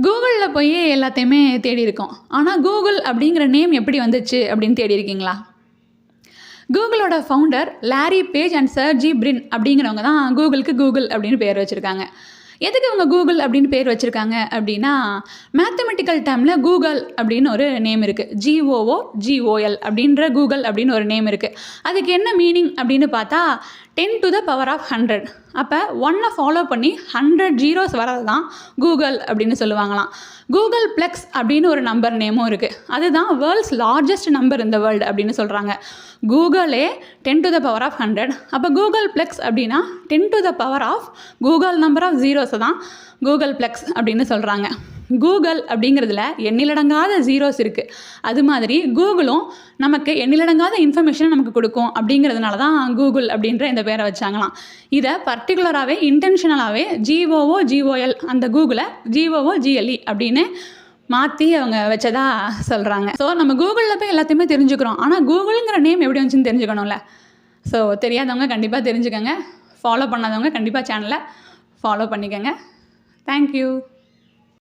கூகுளில் போய் எல்லாத்தையுமே தேடி இருக்கோம். ஆனால் கூகுள் அப்படிங்கிற நேம் எப்படி வந்துச்சு அப்படின்னு தேடி இருக்கீங்களா? கூகுளோட ஃபவுண்டர் லாரி பேஜ் அண்ட் சர்ஜி பிரின் அப்படிங்கிறவங்க தான் கூகுளுக்கு கூகுள் அப்படின்னு பேர் வச்சுருக்காங்க. எதுக்கு இவங்க கூகுள் அப்படின்னு பேர் வச்சுருக்காங்க அப்படின்னா, மேத்தமெட்டிக்கல் டேர்மில் கூகுள் அப்படின்னு ஒரு நேம் இருக்குது. GOOGOL அப்படின்ற கூகுள் அப்படின்னு ஒரு நேம் இருக்குது. அதுக்கு என்ன மீனிங் அப்படின்னு பார்த்தா 10⁻100. அப்போ 1 ஃபாலோ பண்ணி 100 ஜீரோஸ் வரது தான் கூகுள் அப்படின்னு சொல்லுவாங்களாம். கூகுள் ப்ளெக்ஸ் அப்படின்னு ஒரு நம்பர் நேமும் இருக்குது. அதுதான் வேர்ல்ட்ஸ் லார்ஜஸ்ட் நம்பர் இந்த வேர்ல்டு அப்படின்னு சொல்கிறாங்க. கூகுளே 10⁻100. அப்போ கூகுள் ப்ளெக்ஸ் அப்படின்னா 10⁻ கூகுள் நம்பர் ஆஃப் ஜீரோஸை தான் கூகுள் ப்ளெக்ஸ் அப்படின்னு சொல்கிறாங்க. கூகுள் அப்படிங்கிறதுல எண்ணிலடங்காத ஜீரோஸ் இருக்குது. அது மாதிரி கூகுளும் நமக்கு எண்ணிலடங்காத இன்ஃபர்மேஷனை நமக்கு கொடுக்கும். அப்படிங்கிறதுனால தான் கூகுள் அப்படின்ற இந்த பேரை வச்சாங்களாம். இதை பர்டிகுலராகவே இன்டென்ஷனலாகவே GOOGOL அந்த கூகுளை GOOGLE அப்படின்னு மாற்றி அவங்க வச்சதா சொல்கிறாங்க. ஸோ நம்ம கூகுளில் போய் எல்லாத்தையுமே தெரிஞ்சுக்கிறோம். ஆனால் கூகுளுங்கிற நேம் எப்படி வந்துச்சுன்னு தெரிஞ்சுக்கணும்ல. ஸோ தெரியாதவங்க கண்டிப்பாக தெரிஞ்சுக்கோங்க. ஃபாலோ பண்ணாதவங்க கண்டிப்பாக சேனலை ஃபாலோ பண்ணிக்கோங்க. தேங்க்யூ.